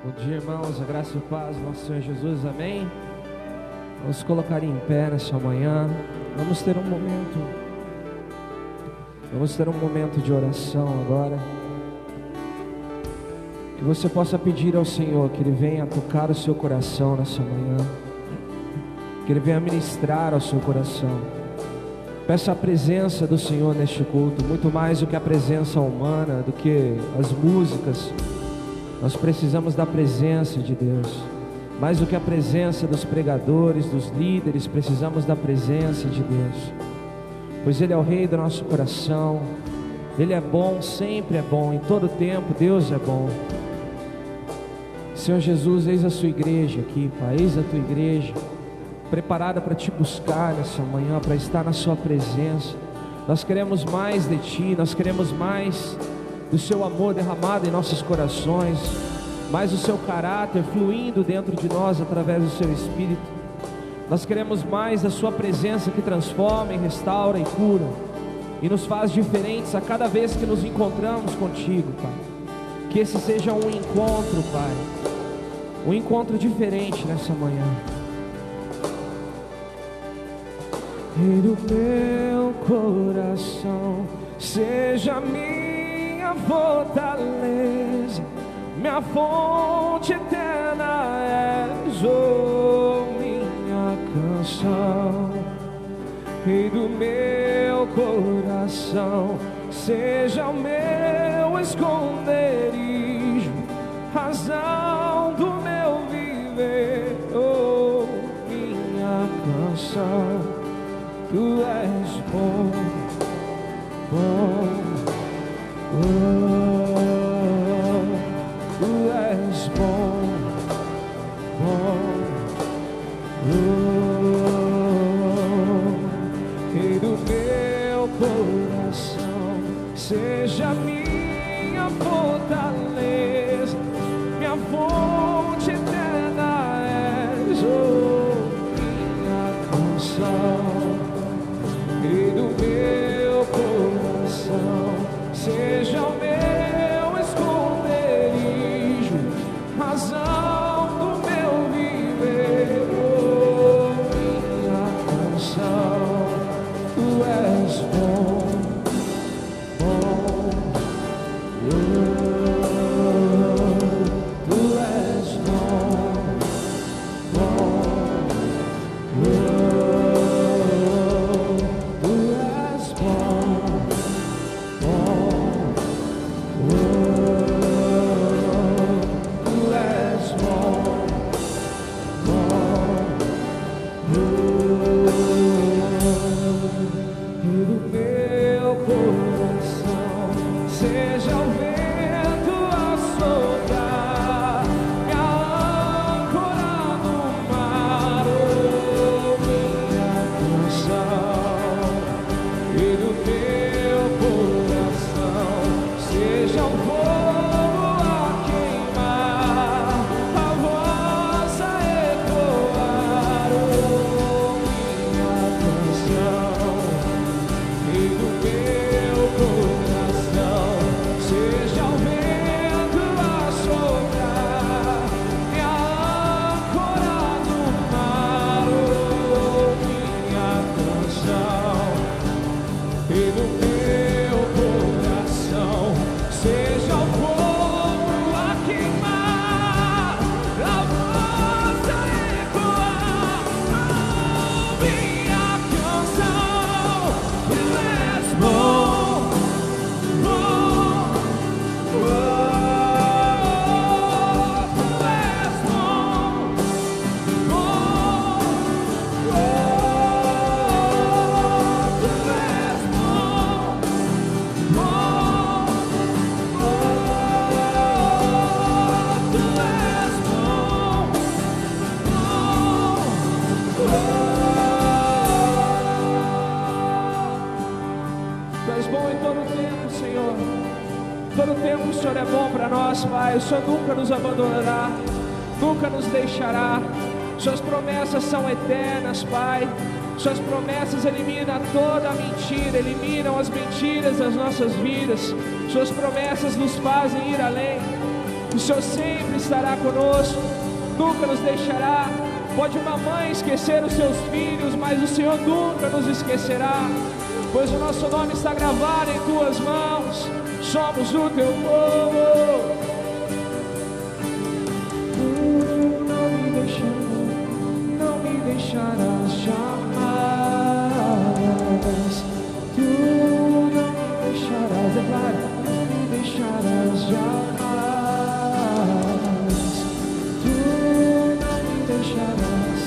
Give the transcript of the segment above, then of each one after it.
Bom dia, irmãos, a graça e a paz do nosso Senhor Jesus, amém? Vamos colocar em pé nessa manhã. Vamos ter um momento de oração agora. Que você possa pedir ao Senhor que Ele venha tocar o seu coração nessa manhã, que Ele venha ministrar ao seu coração. Peça a presença do Senhor neste culto, muito mais do que a presença humana, do que as músicas. Nós precisamos da presença de Deus, mais do que a presença dos pregadores, dos líderes. Precisamos da presença de Deus, pois Ele é o Rei do nosso coração. Ele é bom, sempre é bom, em todo tempo Deus é bom. Senhor Jesus, eis a sua igreja aqui, Pai, eis a tua igreja, preparada para te buscar nessa manhã, para estar na sua presença. Nós queremos mais de ti, nós queremos mais do seu amor derramado em nossos corações, mais do seu caráter fluindo dentro de nós através do seu Espírito. Nós queremos mais da sua presença que transforma, e restaura e cura, e nos faz diferentes a cada vez que nos encontramos contigo, Pai. Que esse seja um encontro, Pai, um encontro diferente nessa manhã. Rei do meu coração, seja minha fortaleza, minha fonte eterna és, oh, minha canção. Rei do meu coração, seja o meu esconderijo, razão do meu viver, oh, minha canção. Tu és bom, bom, oh, tu és bom, bom, oh, Rei do meu coração, seja minha fortaleza, minha fonte eterna és, oh, minha canção. Rei do meu coração, seja o meu esconderijo, razão do meu viver, oh, minha canção. Tu és bom, bom, oh, tu és bom, bom, oh. Pai, o Senhor nunca nos abandonará, nunca nos deixará. Suas promessas são eternas, Pai. Suas promessas eliminam toda a mentira, eliminam as mentiras das nossas vidas. Suas promessas nos fazem ir além. O Senhor sempre estará conosco, nunca nos deixará. Pode uma mãe esquecer os seus filhos, mas o Senhor nunca nos esquecerá, pois o nosso nome está gravado em tuas mãos. Somos o teu povo. Tu não me deixarás jamais. Tu não me deixarás, declara, não me deixarás jamais. Tu não me deixarás.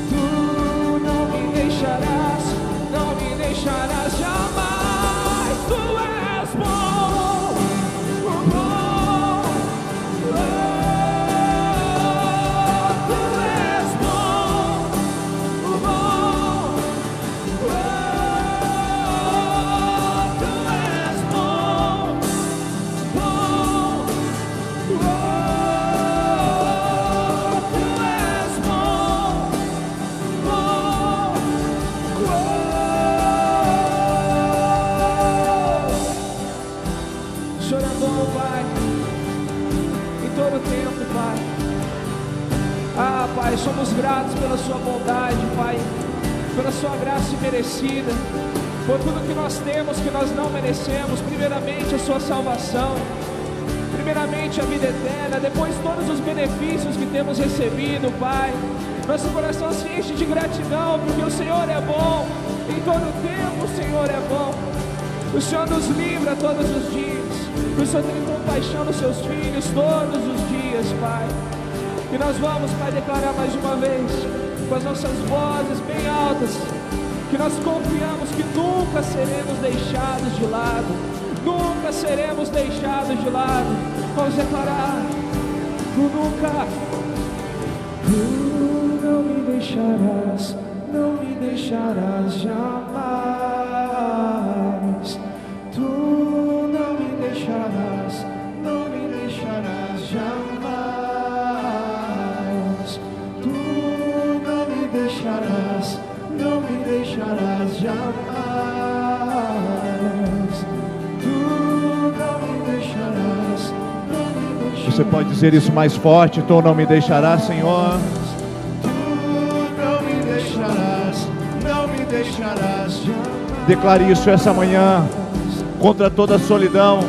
Tu não me deixarás, não me deixarás jamais. Tu és bom, bom, oh, tu és bom, bom, oh, tu és bom, bom, oh, tu és bom, bom, o Senhor é bom, Pai, em todo tempo, Pai. Ah, Pai, somos gratos pela sua bondade, Pai, pela sua graça imerecida, por tudo que nós temos que nós não merecemos. Primeiramente a sua salvação, primeiramente a vida eterna, depois todos os benefícios que temos recebido, Pai. Nosso coração se enche de gratidão, porque o Senhor é bom, em todo tempo o Senhor é bom. O Senhor nos livra todos os dias, o Senhor tem compaixão dos seus filhos todos os dias, Pai. E nós vamos, Pai, declarar mais uma vez, com as nossas vozes bem altas, que nós confiamos que nunca seremos deixados de lado, nunca seremos deixados de lado. Vamos declarar, tu nunca, tu não me deixarás, não me deixarás jamais. Tu não me deixarás, não me deixarás jamais. Tu não me deixarás, não me deixarás jamais. Tu não me deixarás, não me deixarás. Você pode dizer isso mais forte? Tu não me deixarás, Senhor. Tu não me deixarás, não me deixarás jamais. Declare isso essa manhã. Contra toda solidão,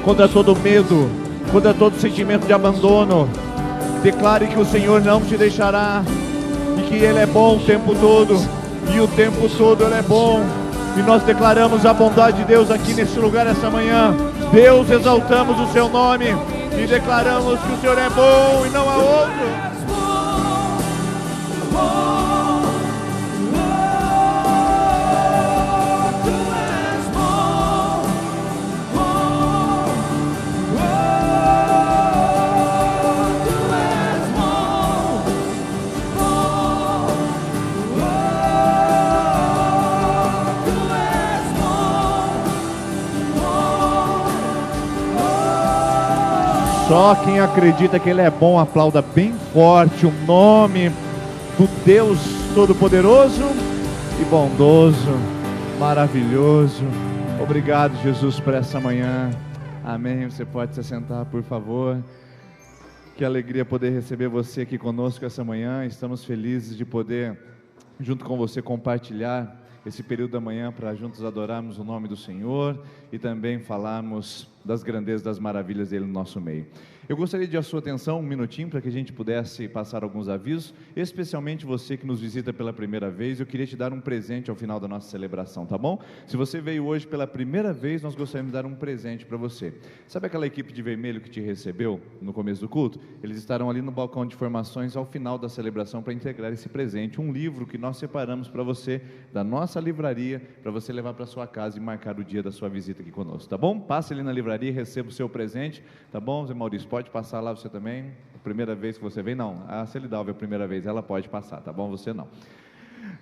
contra todo medo, contra todo sentimento de abandono. Declare que o Senhor não te deixará e que Ele é bom o tempo todo, e o tempo todo Ele é bom. E nós declaramos a bondade de Deus aqui nesse lugar essa manhã. Deus, exaltamos o seu nome e declaramos que o Senhor é bom e não há outro. Só quem acredita que Ele é bom, aplauda bem forte o nome do Deus Todo-Poderoso e bondoso, maravilhoso. Obrigado, Jesus, por essa manhã. Amém. Você pode se sentar, por favor. Que alegria poder receber você aqui conosco essa manhã. Estamos felizes de poder, junto com você, compartilhar esse período da manhã para juntos adorarmos o nome do Senhor e também falarmos das grandezas, das maravilhas dele no nosso meio. Eu gostaria de a sua atenção um minutinho para que a gente pudesse passar alguns avisos, especialmente você que nos visita pela primeira vez. Eu queria te dar um presente ao final da nossa celebração, tá bom? Se você veio hoje pela primeira vez, nós gostaríamos de dar um presente para você. Sabe aquela equipe de vermelho que te recebeu no começo do culto? Eles estarão ali no balcão de informações ao final da celebração para integrar esse presente, um livro que nós separamos para você da nossa livraria, para você levar para sua casa e marcar o dia da sua visita aqui conosco, tá bom? Passe ali na livraria e receba o seu presente, tá bom, Zé Maurício? Pode passar lá você também. Primeira vez que você vem, não. A Celidalva é a primeira vez, ela pode passar, tá bom? Você não.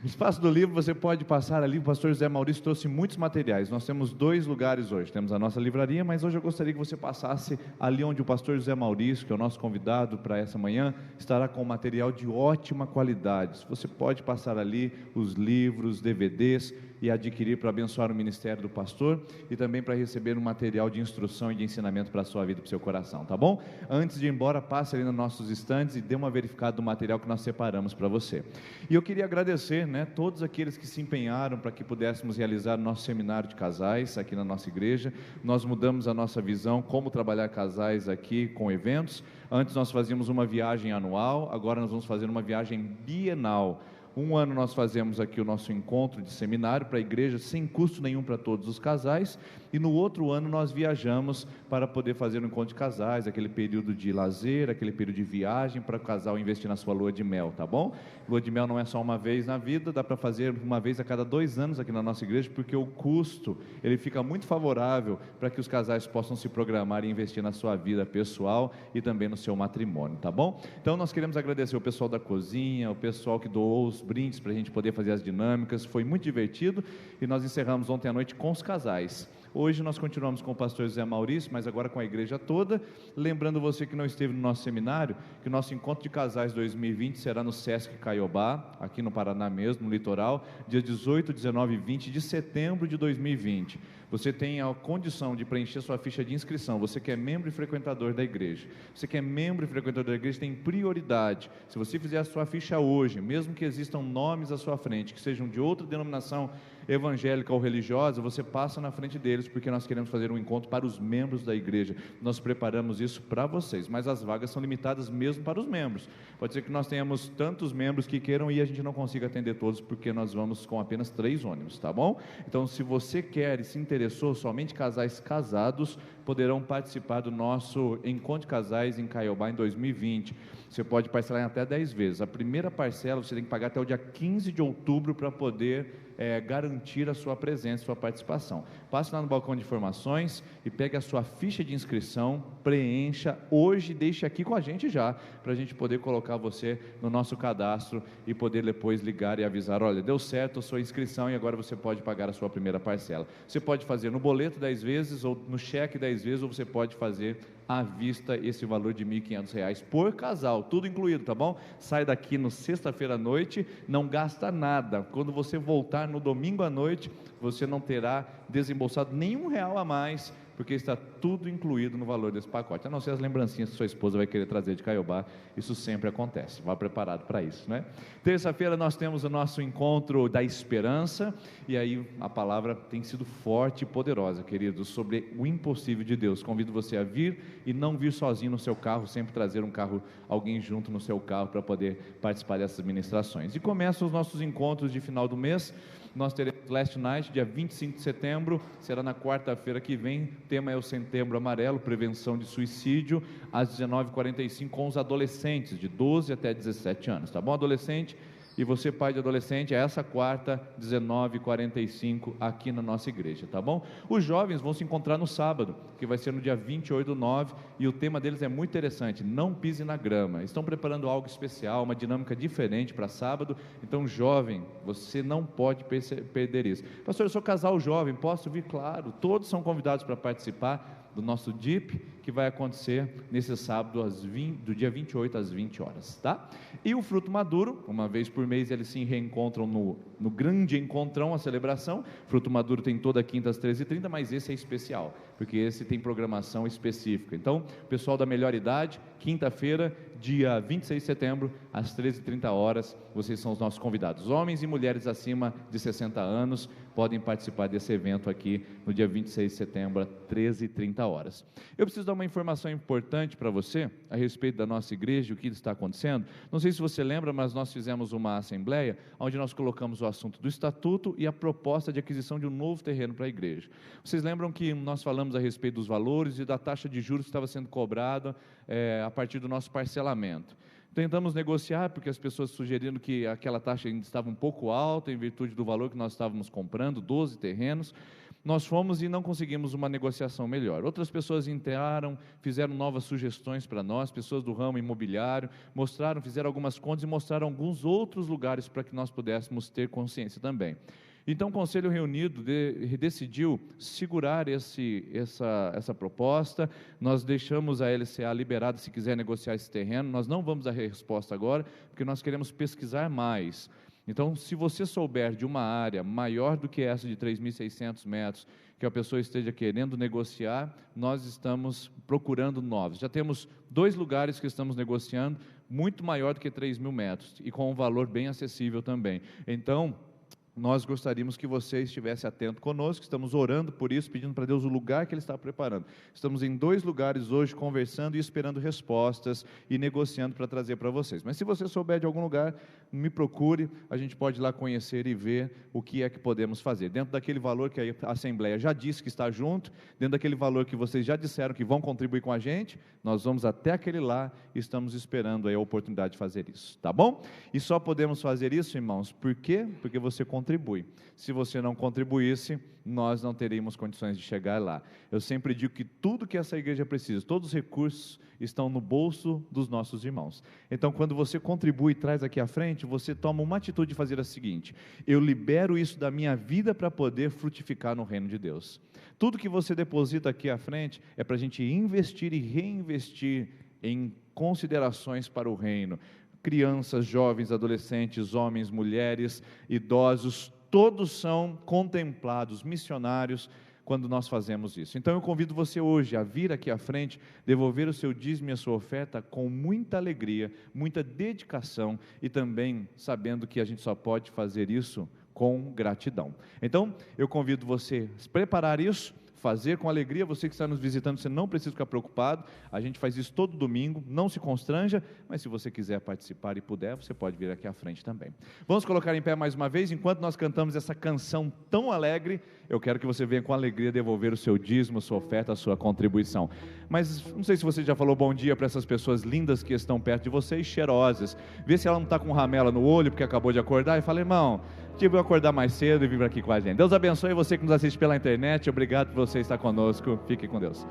No espaço do livro você pode passar ali. O pastor José Maurício trouxe muitos materiais. Nós temos 2 lugares hoje. Temos a nossa livraria, mas hoje eu gostaria que você passasse ali onde o pastor José Maurício, que é o nosso convidado para essa manhã, estará com material de ótima qualidade. Você pode passar ali os livros, DVDs e adquirir para abençoar o ministério do pastor e também para receber um material de instrução e de ensinamento para a sua vida, para o seu coração, tá bom? Antes de ir embora, passe ali nos nossos estandes e dê uma verificada do material que nós separamos para você. E eu queria agradecer, todos aqueles que se empenharam para que pudéssemos realizar o nosso seminário de casais aqui na nossa igreja. Nós mudamos a nossa visão, como trabalhar casais aqui com eventos. Antes nós fazíamos uma viagem anual, agora nós vamos fazer uma viagem bienal. Um ano nós fazemos aqui o nosso encontro de seminário para a igreja, sem custo nenhum para todos os casais, e no outro ano nós viajamos para poder fazer um encontro de casais, aquele período de lazer, aquele período de viagem, para o casal investir na sua lua de mel, tá bom? Lua de mel não é só uma vez na vida, dá para fazer uma vez a cada 2 anos aqui na nossa igreja, porque o custo, ele fica muito favorável para que os casais possam se programar e investir na sua vida pessoal e também no seu matrimônio, tá bom? Então nós queremos agradecer o pessoal da cozinha, o pessoal que doou os brindes para a gente poder fazer as dinâmicas, foi muito divertido, e nós encerramos ontem à noite com os casais. Hoje nós continuamos com o pastor José Maurício, mas agora com a igreja toda, lembrando você que não esteve no nosso seminário, que o nosso encontro de casais 2020 será no Sesc Caiobá, aqui no Paraná mesmo, no litoral, dia 18, 19 e 20 de setembro de 2020. Você tem a condição de preencher sua ficha de inscrição, você que é membro e frequentador da igreja. Você que é membro e frequentador da igreja tem prioridade. Se você fizer a sua ficha hoje, mesmo que existam nomes à sua frente, que sejam de outra denominação evangélica ou religiosa, você passa na frente deles, porque nós queremos fazer um encontro para os membros da igreja. Nós preparamos isso para vocês, mas as vagas são limitadas mesmo para os membros. Pode ser que nós tenhamos tantos membros que queiram ir e a gente não consiga atender todos, porque nós vamos com apenas 3 ônibus, tá bom? Então, se você quer e se interessou, somente casais casados poderão participar do nosso encontro de casais em Caiobá em 2020. Você pode parcelar em até 10 vezes. A primeira parcela você tem que pagar até o dia 15 de outubro para poder garantir a sua presença, sua participação. Passe lá no balcão de informações e pegue a sua ficha de inscrição, preencha hoje, deixe aqui com a gente já, para a gente poder colocar você no nosso cadastro e poder depois ligar e avisar, olha, deu certo a sua inscrição e agora você pode pagar a sua primeira parcela. Você pode fazer no boleto 10 vezes ou no cheque 10 vezes, ou você pode fazer à vista esse valor de R$ 1.500 por casal, tudo incluído, tá bom? Sai daqui no sexta-feira à noite, não gasta nada. Quando você voltar no domingo à noite, você não terá desembolsado nenhum real a mais, porque está tudo incluído no valor desse pacote, a não ser as lembrancinhas que sua esposa vai querer trazer de Caiobá. Isso sempre acontece, vá preparado para isso, né? Terça-feira nós temos o nosso encontro da esperança, e aí a palavra tem sido forte e poderosa, queridos, sobre o impossível de Deus. Convido você a vir e não vir sozinho no seu carro, sempre trazer um carro, alguém junto no seu carro para poder participar dessas ministrações. E começam os nossos encontros de final do mês. Nós teremos Last Night, dia 25 de setembro, será na quarta-feira que vem. O tema é o Setembro Amarelo, prevenção de suicídio, às 19h45, com os adolescentes de 12 até 17 anos, tá bom, adolescente? E você, pai de adolescente, essa quarta, 19h45, aqui na nossa igreja, tá bom? Os jovens vão se encontrar no sábado, que vai ser no dia 28/9, e o tema deles é muito interessante, não pise na grama. Estão preparando algo especial, uma dinâmica diferente para sábado. Então, jovem, você não pode perder isso. Pastor, eu sou casal jovem, posso vir? Claro, todos são convidados para participar do nosso DIP, que vai acontecer nesse sábado, do dia 28 às 20 horas, tá? E o Fruto Maduro, uma vez por mês eles se reencontram no grande encontrão, a celebração. Fruto Maduro tem toda quinta às 13h30, mas esse é especial, porque esse tem programação específica. Então, pessoal da melhor idade, quinta-feira, dia 26 de setembro, às 13h30, vocês são os nossos convidados. Homens e mulheres acima de 60 anos podem participar desse evento aqui no dia 26 de setembro, às 13h30. Eu preciso dar uma informação importante para você a respeito da nossa igreja, o que está acontecendo. Não sei se você lembra, mas nós fizemos uma assembleia onde nós colocamos o assunto do estatuto e a proposta de aquisição de um novo terreno para a igreja. Vocês lembram que nós falamos a respeito dos valores e da taxa de juros que estava sendo cobrada a partir do nosso parcelamento. Tentamos negociar, porque as pessoas sugeriram que aquela taxa ainda estava um pouco alta, em virtude do valor que nós estávamos comprando, 12 terrenos. Nós fomos e não conseguimos uma negociação melhor. Outras pessoas entraram, fizeram novas sugestões para nós, pessoas do ramo imobiliário, fizeram algumas contas e mostraram alguns outros lugares para que nós pudéssemos ter consciência também. Então o Conselho Reunido decidiu segurar essa proposta. Nós deixamos a LCA liberada se quiser negociar esse terreno. Nós não vamos dar resposta agora, porque nós queremos pesquisar mais. Então, se você souber de uma área maior do que essa de 3.600 metros, que a pessoa esteja querendo negociar, nós estamos procurando novos. Já temos 2 lugares que estamos negociando, muito maior do que 3.000 metros, e com um valor bem acessível também. Então, nós gostaríamos que você estivesse atento conosco, estamos orando por isso, pedindo para Deus o lugar que Ele está preparando. Estamos em 2 lugares hoje, conversando e esperando respostas e negociando para trazer para vocês. Mas se você souber de algum lugar, me procure, a gente pode ir lá conhecer e ver o que é que podemos fazer. Dentro daquele valor que a Assembleia já disse que está junto, dentro daquele valor que vocês já disseram que vão contribuir com a gente, nós vamos até aquele lá e estamos esperando aí a oportunidade de fazer isso, tá bom? E só podemos fazer isso, irmãos, por quê? Porque você contribui. Se você não contribuísse, nós não teríamos condições de chegar lá. Eu sempre digo que tudo que essa igreja precisa, todos os recursos estão no bolso dos nossos irmãos. Então, quando você contribui e traz aqui à frente, você toma uma atitude de fazer a seguinte: eu libero isso da minha vida para poder frutificar no reino de Deus. Tudo que você deposita aqui à frente é para a gente investir e reinvestir em considerações para o reino. Crianças, jovens, adolescentes, homens, mulheres, idosos, todos são contemplados, missionários, quando nós fazemos isso. Então eu convido você hoje a vir aqui à frente, devolver o seu dízimo e a sua oferta com muita alegria, muita dedicação e também sabendo que a gente só pode fazer isso com gratidão. Então eu convido você a preparar isso, fazer com alegria. Você que está nos visitando, você não precisa ficar preocupado, a gente faz isso todo domingo, não se constranja, mas se você quiser participar e puder, você pode vir aqui à frente também. Vamos colocar em pé mais uma vez, enquanto nós cantamos essa canção tão alegre, eu quero que você venha com alegria devolver o seu dízimo, a sua oferta, a sua contribuição. Mas não sei se você já falou bom dia para essas pessoas lindas que estão perto de você e cheirosas, vê se ela não está com ramela no olho porque acabou de acordar, e fala: irmão, tive que acordar mais cedo e vir aqui com a gente. Deus abençoe você que nos assiste pela internet, obrigado por você estar conosco, fique com Deus.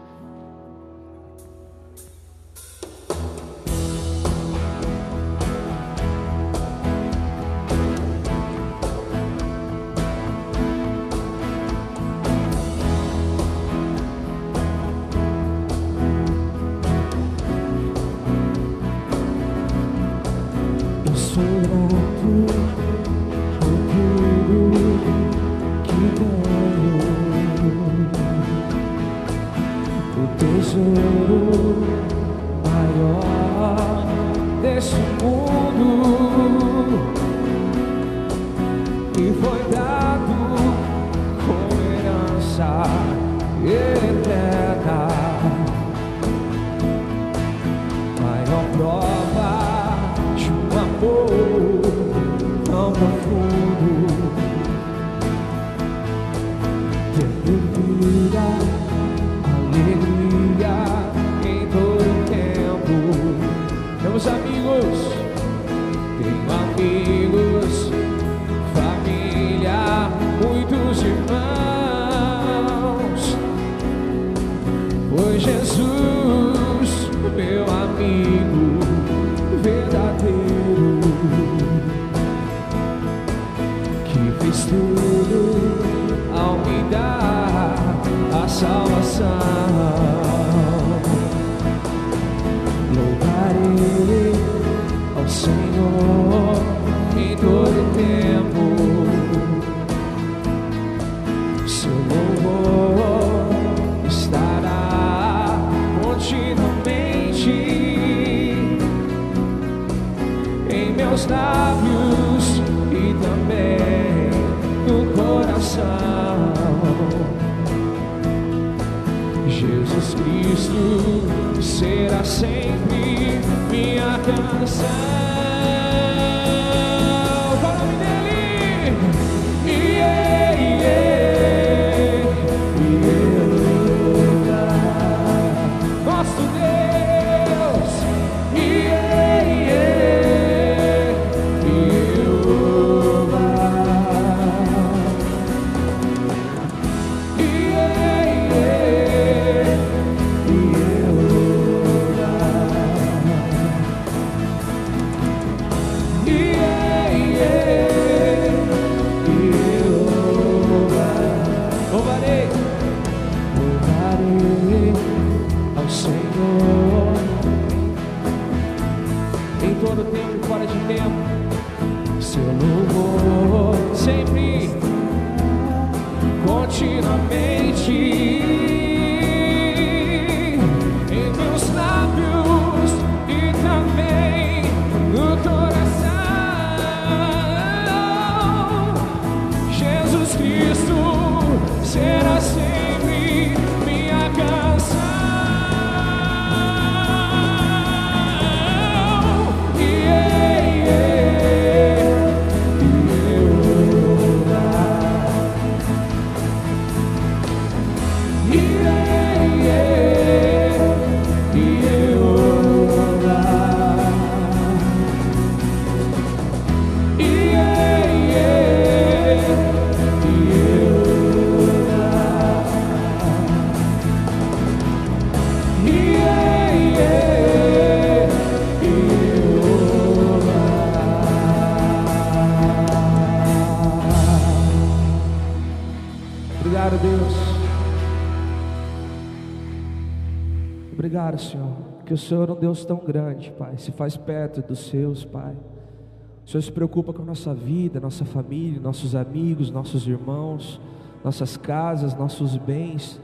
Em todo tempo e fora de tempo, seu louvor Obrigado, Senhor, que o Senhor é um Deus tão grande, Pai, se faz perto dos seus, Pai. O Senhor se preocupa com a nossa vida, nossa família, nossos amigos, nossos irmãos, nossas casas, nossos bens,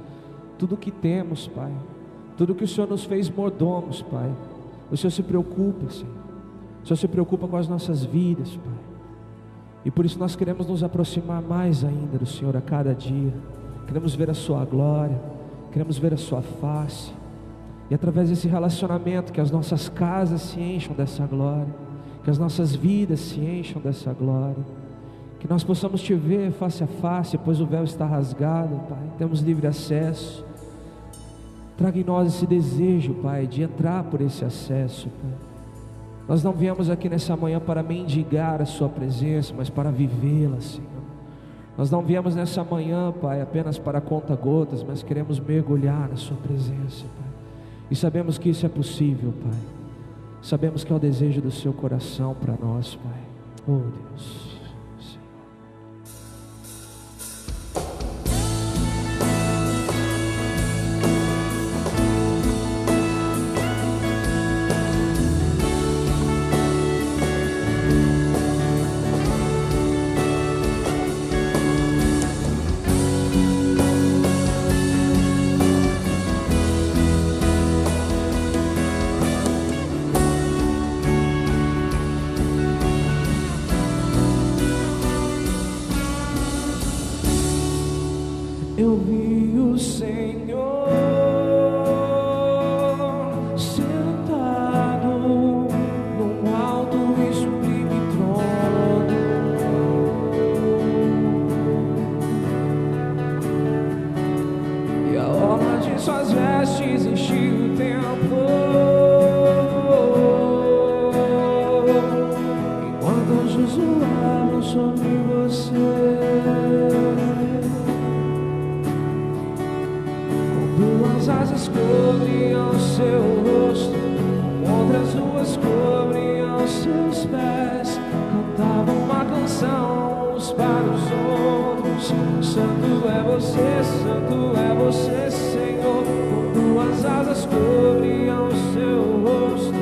tudo que temos, Pai, tudo que o Senhor nos fez mordomos, Pai. O Senhor se preocupa, Senhor. O Senhor se preocupa com as nossas vidas, Pai. E por isso nós queremos nos aproximar mais ainda do Senhor a cada dia. Queremos ver a sua glória, queremos ver a sua face. E através desse relacionamento, que as nossas casas se encham dessa glória, que as nossas vidas se encham dessa glória, que nós possamos te ver face a face, pois o véu está rasgado, Pai, temos livre acesso. Traga em nós esse desejo, Pai, de entrar por esse acesso, Pai. Nós não viemos aqui nessa manhã para mendigar a sua presença, mas para vivê-la, Senhor. Nós não viemos nessa manhã, Pai, apenas para conta-gotas, mas queremos mergulhar na sua presença, Pai. E sabemos que isso é possível, Pai. Sabemos que é o desejo do seu coração para nós, Pai. Oh, Deus. Eu vi o Senhor sentado num alto e sublime trono, e a orla de suas vestes enchia o templo, enquanto anjos voavam sobre você. Duas asas cobriam seu rosto, outras duas cobriam seus pés. Cantavam uma canção uns para os outros: Santo é você, Senhor. Com duas asas cobriam seu rosto,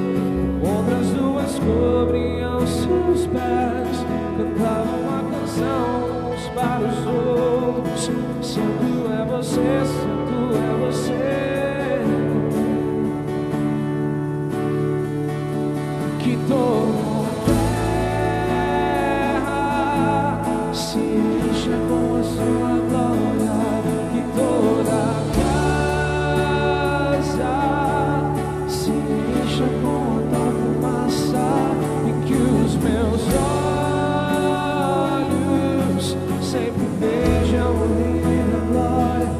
outras duas cobriam seus pés. Cantavam uma canção uns para os outros: Santo é você, Santo é você. Que toda terra se encha com a sua glória, que toda casa se encha com a tua fumaça, e que os meus olhos sempre vejam o Rei da glória,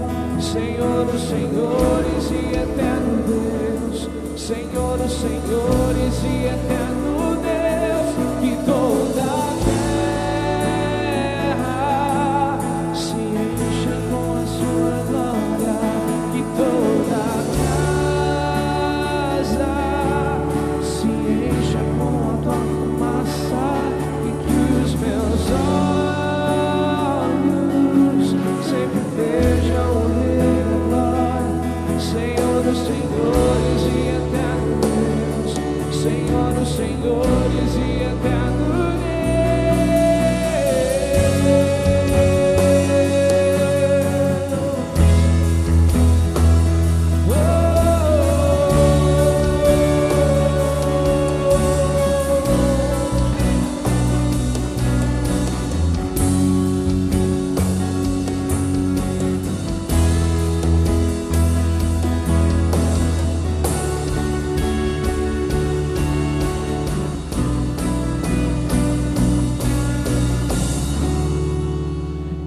Senhor dos senhores e eterno Deus, Senhor dos senhores e eterno Deus. Que toda terra se encha com a sua glória, que toda casa se encha com a tua fumaça, e que os meus olhos sempre vejam o Rei da glória, Senhor dos senhores e eterno Deus, Senhor dos senhores e eterno Deus.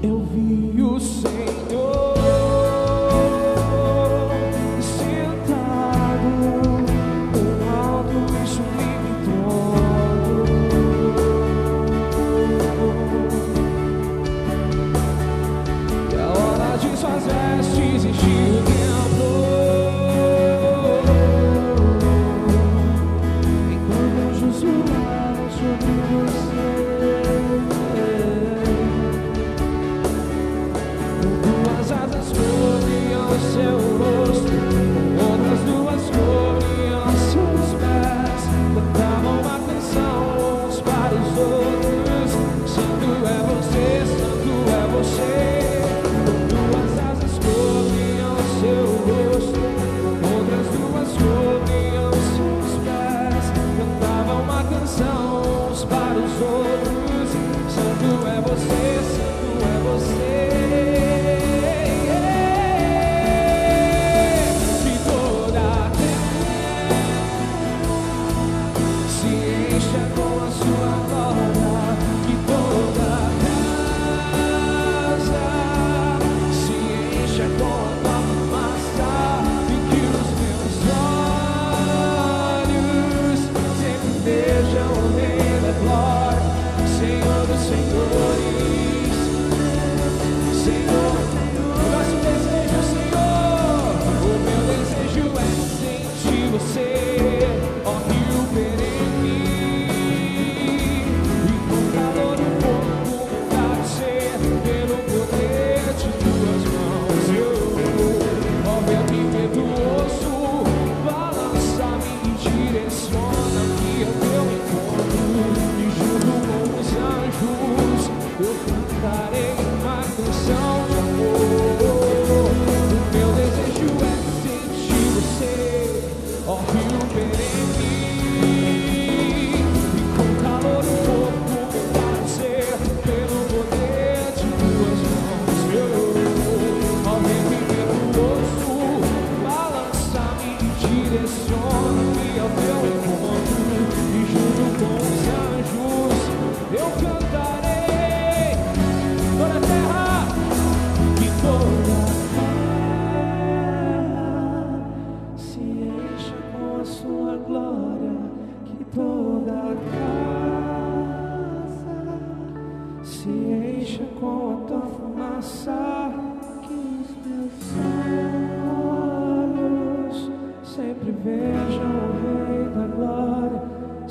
Eu vi o Senhor sentado num alto e sublime trono, e a hora de suas vestes enchia o templo, enquanto anjos voavam sobre você. Duas asas cobriam seu rosto, outras duas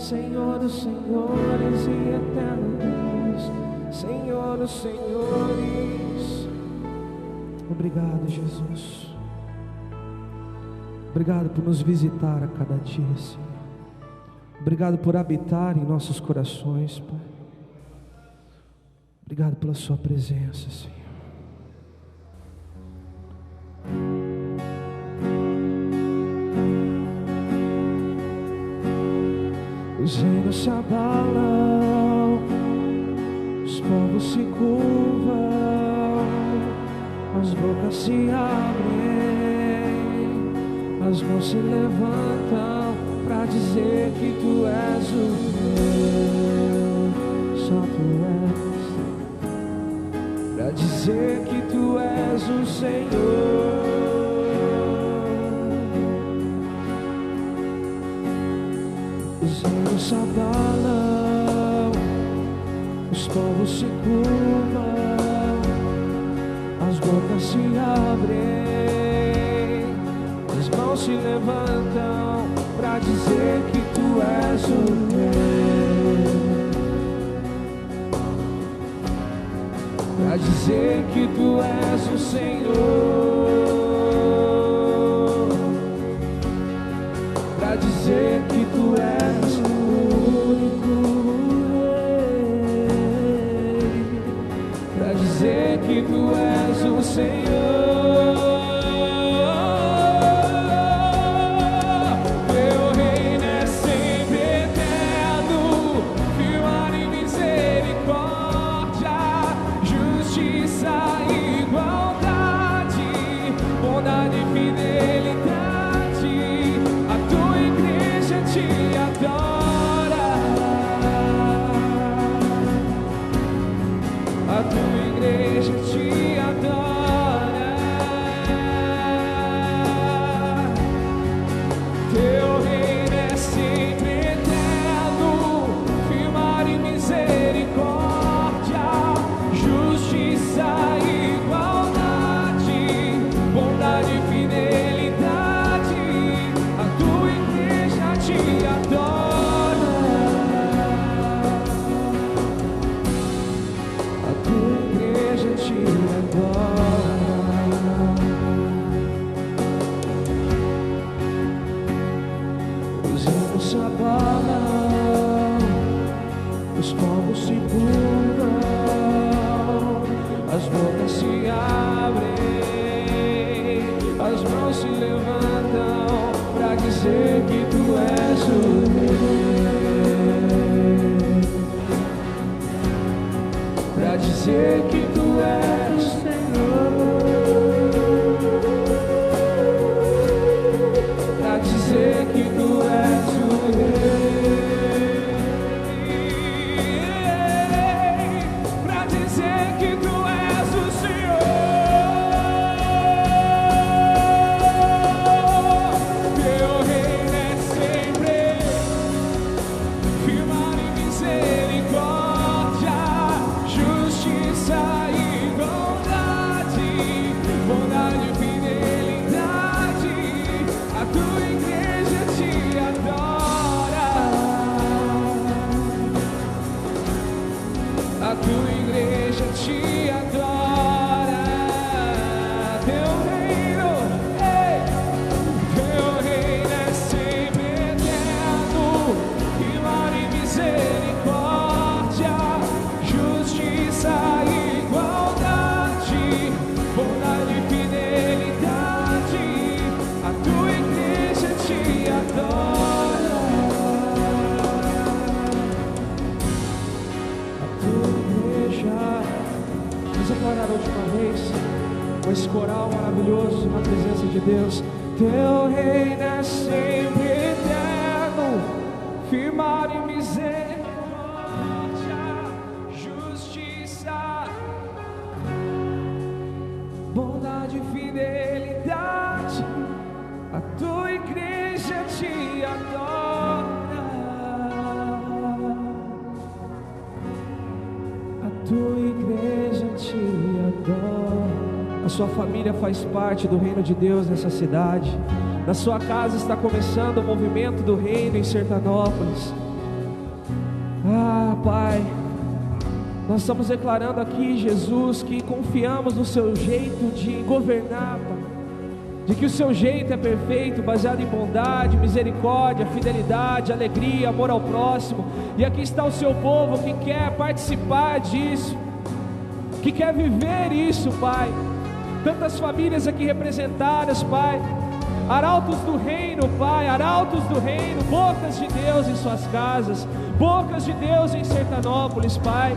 Senhor dos senhores e eterno Deus, Senhor dos senhores. Obrigado, Jesus. Obrigado por nos visitar a cada dia, Senhor. Obrigado por habitar em nossos corações, Pai. Obrigado pela sua presença, Senhor. Os reinos se abalam, os povos se curvam, as bocas se abrem, as mãos se levantam para dizer que tu és o Deus, só tu és, para dizer que tu és o Senhor. Os reinos se abalam, os povos se curvam, as bocas se abrem, as mãos se levantam para dizer que tu és o Rei, para dizer que tu és o Senhor, para dizer que tu és o único Rei, para dizer que tu és o Senhor. Teu reino é sempre eterno, firmado em misericórdia, justiça e igualdade, bondade e fidelidade. A tua igreja te adora, a tua igreja te adora. Teu reino é sempre eterno, firmado em misericórdia, justiça e igualdade, bondade e fidelidade. A tua igreja te adora, a tua igreja te adora. Os reinos se abalam, os povos se curvam, as bocas se abrem, as mãos se levantam para dizer que tu és o Rei, para dizer que tu és o Senhor, para dizer que tu és o Rei, para dizer que tu és o Senhor. Teu reino é sempre firmado em misericórdia, justiça e igualdade, bondade e fidelidade. A tua igreja te adora, a tua igreja te adora. Teu reino, ei, teu reino é sempre eterno, firmado em misericórdia, justiça e igualdade, bondade e fidelidade. A tua igreja te adora, a tua igreja. Vamos declarar a última vez com esse coral maravilhoso na presença de Deus. Teu reino é sempre eterno, firmado em misericórdia, justiça, bondade e fidelidade. A tua igreja te adora, a tua igreja te adora. A sua família faz parte do reino de Deus nessa cidade. Na sua casa está começando o movimento do reino em Sertanópolis. Pai, nós estamos declarando aqui, Jesus, que confiamos no Seu jeito de governar, Pai, de que o Seu jeito é perfeito, baseado em bondade, misericórdia, fidelidade, alegria, amor ao próximo. E aqui está o Seu povo que quer participar disso, que quer viver isso, Pai. Tantas famílias aqui representadas, Pai, arautos do reino, Pai, arautos do reino, bocas de Deus em suas casas, bocas de Deus em Sertanópolis, Pai.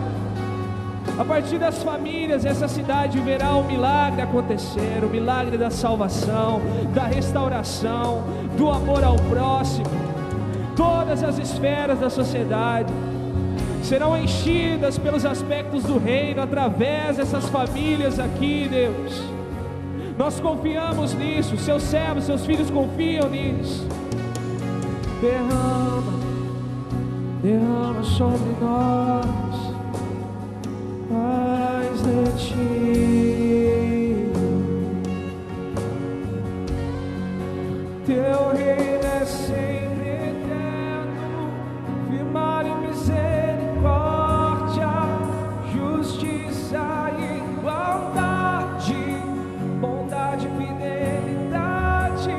A partir das famílias, essa cidade verá um milagre acontecer, o milagre da salvação, da restauração, do amor ao próximo. Todas as esferas da sociedade serão enchidas pelos aspectos do reino, através dessas famílias aqui, Deus. Nós confiamos nisso, seus servos, seus filhos confiam nisso. Derrama sobre nós mais de Ti. Teu reino é sempre eterno, firmado em misericórdia, justiça e igualdade, bondade e fidelidade.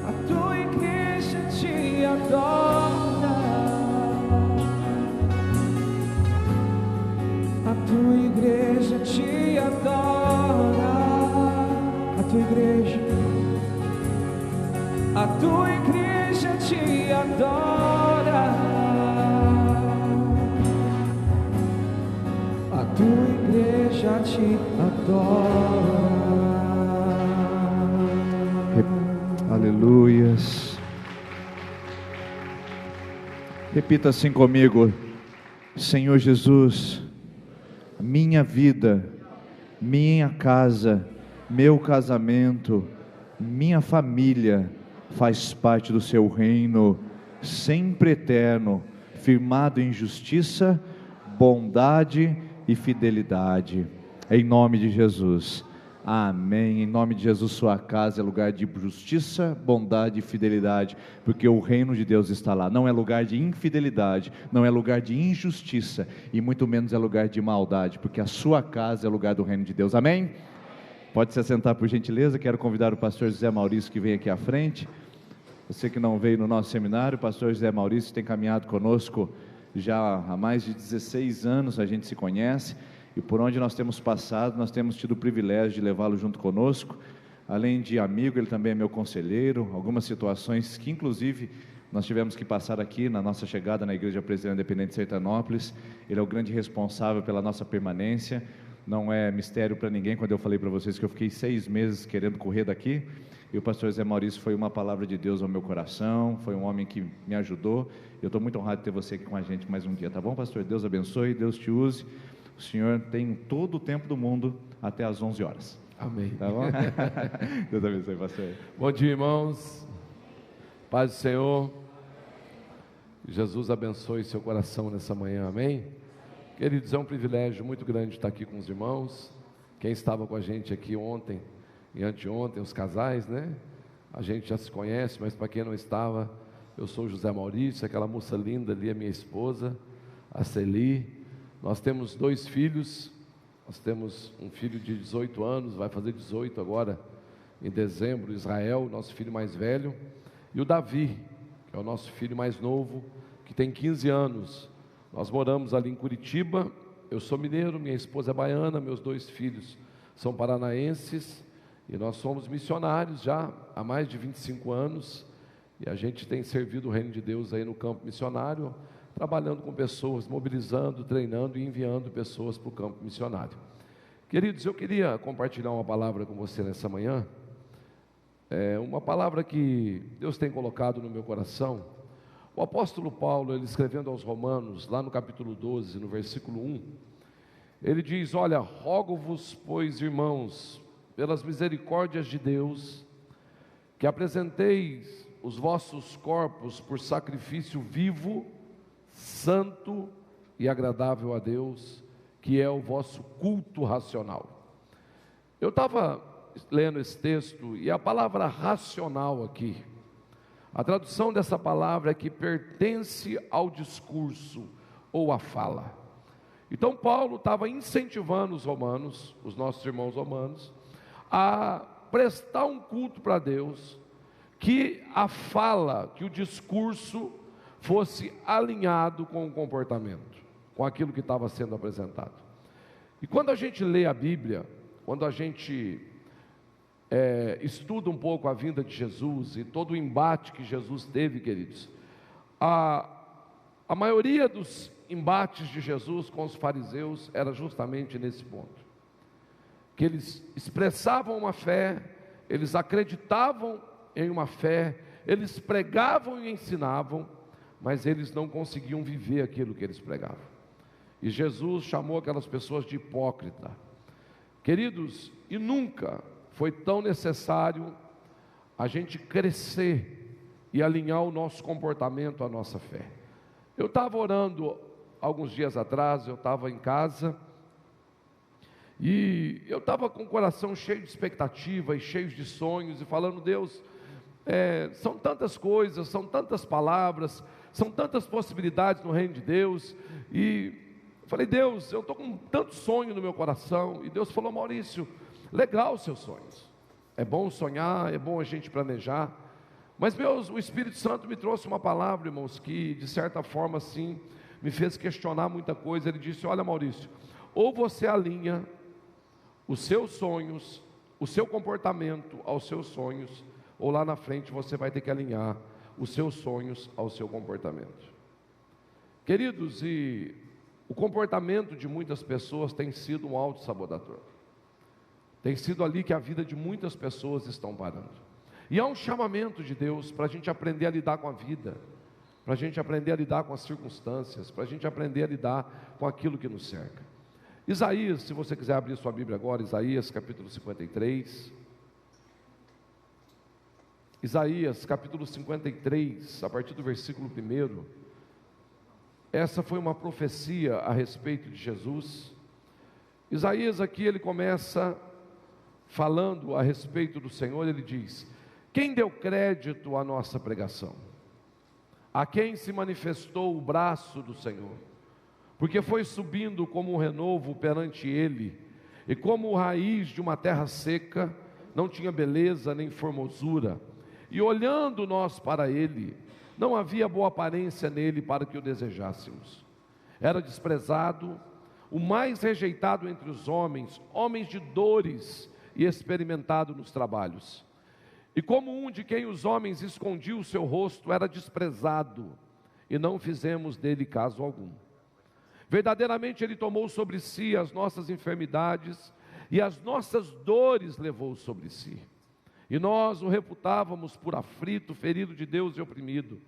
A Tua igreja Te adora, a Tua igreja Te adora, a Tua igreja Te adora, a Tua igreja Te adora. Aleluias. Repita assim comigo: Senhor Jesus, minha vida, minha casa, meu casamento, minha família faz parte do Seu reino, sempre eterno, firmado em justiça, bondade e fidelidade. Em nome de Jesus, amém. Em nome de Jesus, sua casa é lugar de justiça, bondade e fidelidade, porque o reino de Deus está lá. Não é lugar de infidelidade, não é lugar de injustiça, e muito menos é lugar de maldade, porque a sua casa é lugar do reino de Deus. Amém? Pode se assentar, por gentileza. Quero convidar o pastor José Maurício, que vem aqui à frente. Você que não veio no nosso seminário, o pastor José Maurício tem caminhado conosco já há mais de 16 anos, a gente se conhece, e por onde nós temos passado, nós temos tido o privilégio de levá-lo junto conosco. Além de amigo, ele também é meu conselheiro. Algumas situações que inclusive nós tivemos que passar aqui na nossa chegada na Igreja Presbiteriana Independente de Sertanópolis. Ele é o grande responsável pela nossa permanência. Não é mistério para ninguém quando eu falei para vocês que eu fiquei 6 meses querendo correr daqui, e o pastor Zé Maurício foi uma palavra de Deus ao meu coração, foi um homem que me ajudou. Eu estou muito honrado de ter você aqui com a gente mais um dia, tá bom, pastor? Deus abençoe, Deus te use. O senhor tem todo o tempo do mundo até às 11 horas. Amém. Tá bom? Deus abençoe, pastor. Bom dia, irmãos. Paz do Senhor. Jesus abençoe seu coração nessa manhã, amém? Queridos, é um privilégio muito grande estar aqui com os irmãos. Quem estava com a gente aqui ontem e anteontem, os casais, né? A gente já se conhece, mas para quem não estava, eu sou o José Maurício, aquela moça linda ali é minha esposa, a Celi. Nós temos 2 filhos, nós temos um filho de 18 anos, vai fazer 18 agora, em dezembro, Israel, nosso filho mais velho, e o Davi, que é o nosso filho mais novo, que tem 15 anos. Nós moramos ali em Curitiba, eu sou mineiro, minha esposa é baiana, meus 2 filhos são paranaenses, e nós somos missionários já há mais de 25 anos, e a gente tem servido o reino de Deus aí no campo missionário, trabalhando com pessoas, mobilizando, treinando e enviando pessoas para o campo missionário. Queridos, eu queria compartilhar uma palavra com você nessa manhã, uma palavra que Deus tem colocado no meu coração. O apóstolo Paulo, ele escrevendo aos Romanos, lá no capítulo 12, no versículo 1, ele diz: olha, rogo-vos, pois, irmãos, pelas misericórdias de Deus, que apresenteis os vossos corpos por sacrifício vivo, santo e agradável a Deus, que é o vosso culto racional. Eu estava lendo esse texto, e a palavra racional aqui, a tradução dessa palavra é que pertence ao discurso, ou a fala. Então Paulo estava incentivando os romanos, os nossos irmãos romanos, a prestar um culto para Deus, que a fala, que o discurso fosse alinhado com o comportamento, com aquilo que estava sendo apresentado. E quando a gente lê a Bíblia, quando a gente estuda um pouco a vinda de Jesus e todo o embate que Jesus teve, queridos, a maioria dos embates de Jesus com os fariseus era justamente nesse ponto, que eles expressavam uma fé, eles acreditavam em uma fé, eles pregavam e ensinavam, mas eles não conseguiam viver aquilo que eles pregavam. E Jesus chamou aquelas pessoas de hipócrita. Queridos, e nunca foi tão necessário a gente crescer e alinhar o nosso comportamento à nossa fé. Eu estava orando alguns dias atrás, eu estava em casa, e eu estava com o coração cheio de expectativa e cheio de sonhos, e falando: Deus, são tantas coisas, são tantas palavras, são tantas possibilidades no reino de Deus. E eu falei: Deus, eu estou com tanto sonho no meu coração. E Deus falou: Maurício, legal os seus sonhos, é bom sonhar, é bom a gente planejar, mas o Espírito Santo me trouxe uma palavra, irmãos, que de certa forma assim me fez questionar muita coisa. Ele disse: olha, Maurício, ou você alinha os seus sonhos, o seu comportamento aos seus sonhos, ou lá na frente você vai ter que alinhar os seus sonhos ao seu comportamento. Queridos, e o comportamento de muitas pessoas tem sido um autossabotador. Tem sido ali que a vida de muitas pessoas estão parando. E há um chamamento de Deus para a gente aprender a lidar com a vida, para a gente aprender a lidar com as circunstâncias, para a gente aprender a lidar com aquilo que nos cerca. Isaías, se você quiser abrir sua Bíblia agora, Isaías capítulo 53. Isaías capítulo 53, a partir do versículo 1. Essa foi uma profecia a respeito de Jesus. Isaías aqui ele começa falando a respeito do Senhor. Ele diz: quem deu crédito à nossa pregação? A quem se manifestou o braço do Senhor? Porque foi subindo como um renovo perante ele, e como raiz de uma terra seca, não tinha beleza nem formosura. E olhando nós para ele, não havia boa aparência nele para que o desejássemos. Era desprezado, o mais rejeitado entre os homens, homens de dores e experimentado nos trabalhos. E como um de quem os homens escondiam o seu rosto, era desprezado, e não fizemos dele caso algum. Verdadeiramente ele tomou sobre si as nossas enfermidades, e as nossas dores levou sobre si. E nós o reputávamos por aflito, ferido de Deus e oprimido.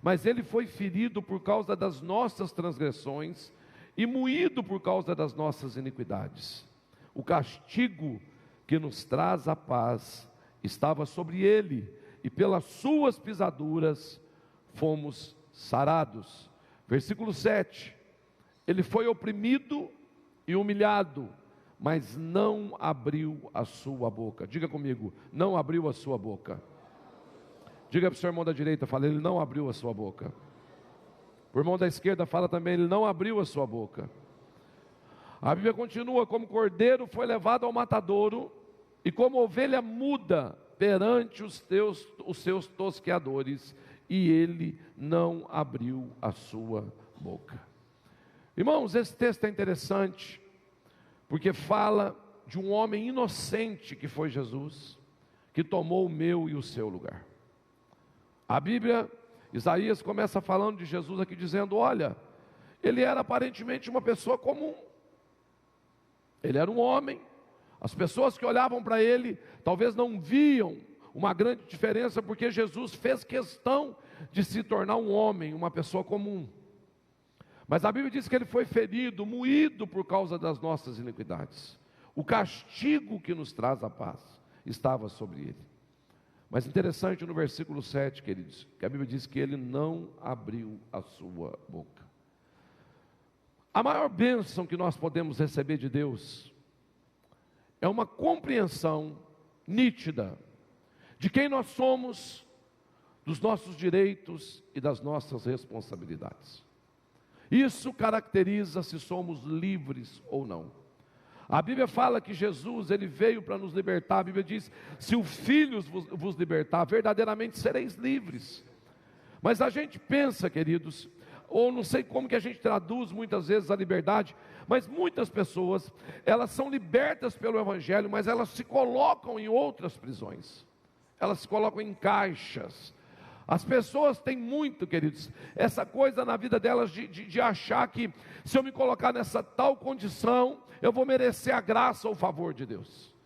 Mas ele foi ferido por causa das nossas transgressões, e moído por causa das nossas iniquidades. O castigo que nos traz a paz estava sobre ele, e pelas suas pisaduras fomos sarados. Versículo 7. Ele foi oprimido e humilhado, mas não abriu a sua boca. Diga comigo: não abriu a sua boca. Diga para o seu irmão da direita, fala: ele não abriu a sua boca. Para o irmão da esquerda, fala também: ele não abriu a sua boca. A Bíblia continua: como cordeiro foi levado ao matadouro, e como ovelha muda perante os seus tosqueadores, e ele não abriu a sua boca. Irmãos, esse texto é interessante, porque fala de um homem inocente que foi Jesus, que tomou o meu e o seu lugar. A Bíblia, Isaías começa falando de Jesus aqui, dizendo: olha, ele era aparentemente uma pessoa comum, ele era um homem. As pessoas que olhavam para ele, talvez não viam uma grande diferença, porque Jesus fez questão de se tornar um homem, uma pessoa comum. Mas a Bíblia diz que ele foi ferido, moído por causa das nossas iniquidades. O castigo que nos traz a paz estava sobre ele. Mas interessante no versículo 7, queridos, que a Bíblia diz que ele não abriu a sua boca. A maior bênção que nós podemos receber de Deus é uma compreensão nítida de quem nós somos, dos nossos direitos e das nossas responsabilidades. Isso caracteriza se somos livres ou não. A Bíblia fala que Jesus, ele veio para nos libertar. A Bíblia diz: se o Filho vos libertar, verdadeiramente sereis livres. Mas a gente pensa, queridos, ou não sei como que a gente traduz muitas vezes a liberdade, mas muitas pessoas, elas são libertas pelo Evangelho, mas elas se colocam em outras prisões, elas se colocam em caixas. As pessoas têm muito, queridos, essa coisa na vida delas de achar que se eu me colocar nessa tal condição, eu vou merecer a graça ou o favor de Deus.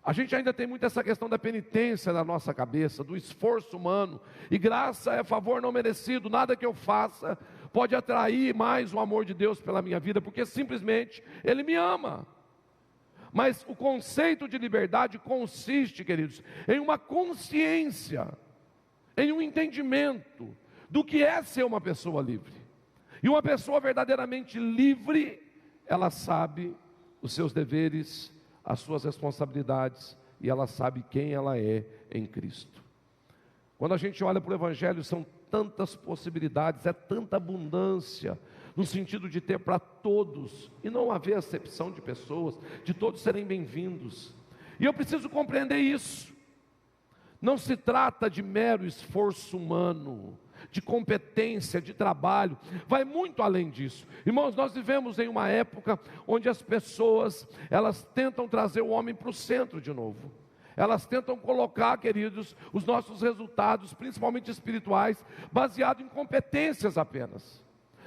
A gente ainda tem muito essa questão da penitência na nossa cabeça, do esforço humano, e graça é favor não merecido. Nada que eu faça pode atrair mais o amor de Deus pela minha vida, porque simplesmente Ele me ama. Mas o conceito de liberdade consiste, queridos, em uma consciência, em um entendimento do que é ser uma pessoa livre. E uma pessoa verdadeiramente livre, ela sabe os seus deveres, as suas responsabilidades, e ela sabe quem ela é em Cristo. Quando a gente olha para o Evangelho, são tantas possibilidades, é tanta abundância, no sentido de ter para todos, e não haver acepção de pessoas, de todos serem bem-vindos. E eu preciso compreender isso. Não se trata de mero esforço humano, de competência, de trabalho, vai muito além disso. Irmãos, nós vivemos em uma época onde as pessoas, elas tentam trazer o homem para o centro de novo. Elas tentam colocar, queridos, os nossos resultados, principalmente espirituais, baseado em competências apenas,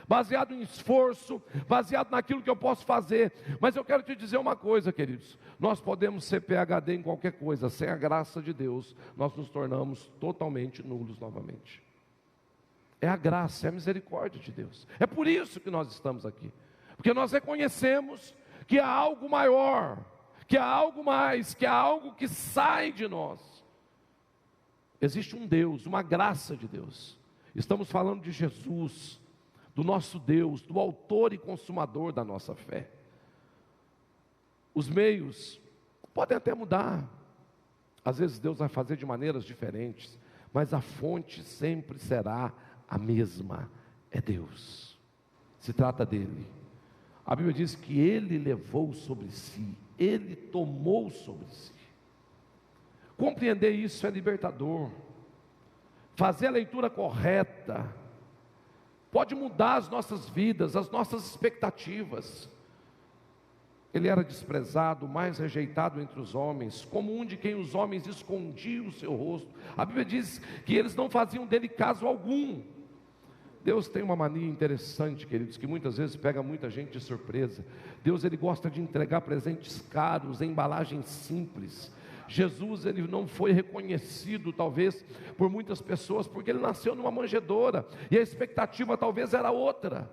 baseado em esforço, baseado naquilo que eu posso fazer. Mas eu quero te dizer uma coisa, queridos, nós podemos ser PhD em qualquer coisa, sem a graça de Deus, nós nos tornamos totalmente nulos novamente. É a graça, é a misericórdia de Deus. É por isso que nós estamos aqui, porque nós reconhecemos que há algo maior, que há algo mais, que há algo que sai de nós. Existe um Deus, uma graça de Deus. Estamos falando de Jesus, do nosso Deus, do autor e consumador da nossa fé. Os meios podem até mudar, às vezes Deus vai fazer de maneiras diferentes, mas a fonte sempre será a mesma, é Deus. Se trata dele. A Bíblia diz que Ele levou sobre si, Ele tomou sobre si. Compreender isso é libertador. Fazer a leitura correta pode mudar as nossas vidas, as nossas expectativas. Ele era desprezado, mais rejeitado entre os homens, como um de quem os homens escondiam o seu rosto. A Bíblia diz que eles não faziam dele caso algum. Deus tem uma mania interessante, queridos, que muitas vezes pega muita gente de surpresa. Deus, ele gosta de entregar presentes caros, em embalagens simples. Jesus, ele não foi reconhecido talvez por muitas pessoas, porque ele nasceu numa manjedoura, e a expectativa talvez era outra,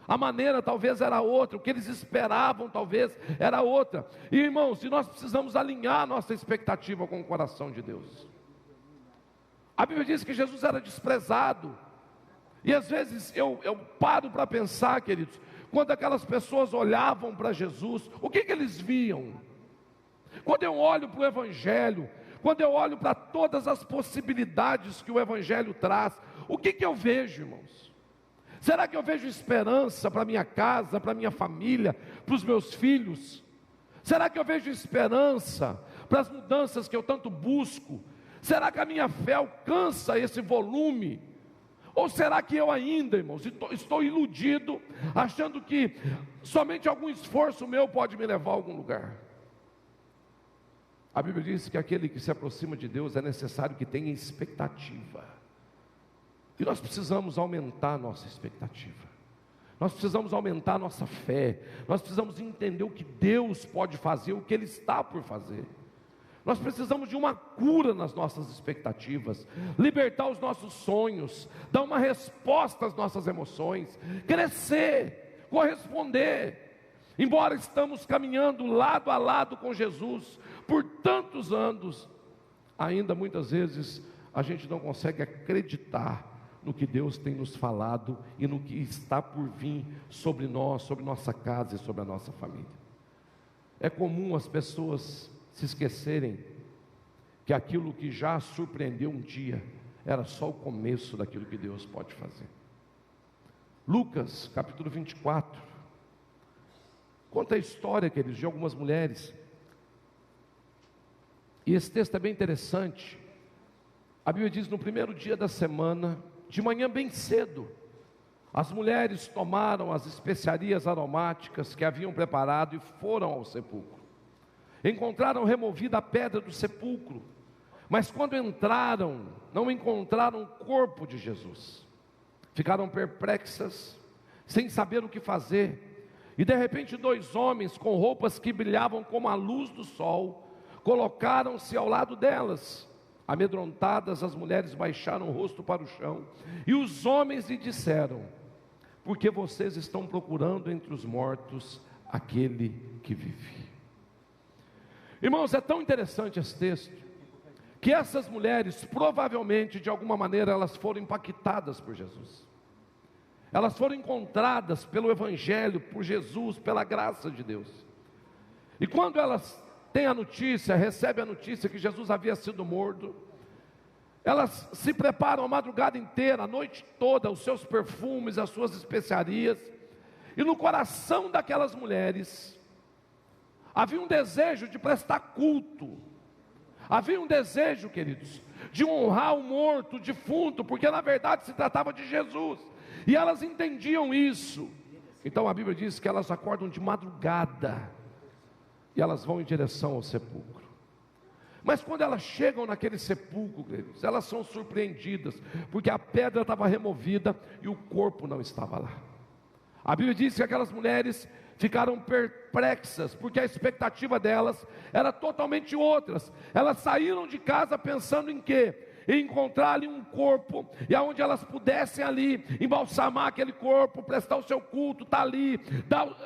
a maneira talvez era outra, o que eles esperavam talvez era outra. E irmãos, nós precisamos alinhar nossa expectativa com o coração de Deus. A Bíblia diz que Jesus era desprezado, e às vezes eu paro para pensar, queridos, quando aquelas pessoas olhavam para Jesus, o que eles viam? Quando eu olho para o Evangelho, quando eu olho para todas as possibilidades que o Evangelho traz, o que eu vejo, irmãos? Será que eu vejo esperança para minha casa, para minha família, para os meus filhos? Será que eu vejo esperança para as mudanças que eu tanto busco? Será que a minha fé alcança esse volume? Ou será que eu ainda, irmãos, estou iludido, achando que somente algum esforço meu pode me levar a algum lugar? A Bíblia diz que aquele que se aproxima de Deus é necessário que tenha expectativa. E nós precisamos aumentar a nossa expectativa. Nós precisamos aumentar a nossa fé. Nós precisamos entender o que Deus pode fazer, o que Ele está por fazer. Nós precisamos de uma cura nas nossas expectativas, libertar os nossos sonhos, dar uma resposta às nossas emoções, crescer, corresponder. Embora estamos caminhando lado a lado com Jesus por tantos anos, ainda muitas vezes a gente não consegue acreditar no que Deus tem nos falado e no que está por vir sobre nós, sobre nossa casa e sobre a nossa família. É comum as pessoas se esquecerem que aquilo que já surpreendeu um dia era só o começo daquilo que Deus pode fazer. Lucas, capítulo 24, conta a história, queridos, de algumas mulheres. E esse texto é bem interessante. A Bíblia diz: no primeiro dia da semana, de manhã bem cedo, as mulheres tomaram as especiarias aromáticas que haviam preparado e foram ao sepulcro. Encontraram removida a pedra do sepulcro, mas quando entraram, não encontraram o corpo de Jesus. Ficaram perplexas, sem saber o que fazer. E de repente 2 homens com roupas que brilhavam como a luz do sol colocaram-se ao lado delas. Amedrontadas, as mulheres baixaram o rosto para o chão, e os homens lhe disseram: por que vocês estão procurando entre os mortos aquele que vive? Irmãos, é tão interessante esse texto, que essas mulheres, provavelmente, de alguma maneira, elas foram impactadas por Jesus. Elas foram encontradas pelo Evangelho, por Jesus, pela graça de Deus. E quando elas têm a notícia, recebem a notícia que Jesus havia sido morto, elas se preparam a madrugada inteira, a noite toda, os seus perfumes, as suas especiarias. E no coração daquelas mulheres havia um desejo de prestar culto. Havia um desejo, queridos, de honrar o morto, o defunto, porque na verdade se tratava de Jesus, e elas entendiam isso. Então a Bíblia diz que elas acordam de madrugada, e elas vão em direção ao sepulcro. Mas quando elas chegam naquele sepulcro, queridos, elas são surpreendidas, porque a pedra estava removida e o corpo não estava lá. A Bíblia diz que aquelas mulheres ficaram perplexas, porque a expectativa delas era totalmente outras. Elas saíram de casa pensando em quê? Em encontrar ali um corpo, e aonde elas pudessem ali embalsamar aquele corpo, prestar o seu culto, estar ali,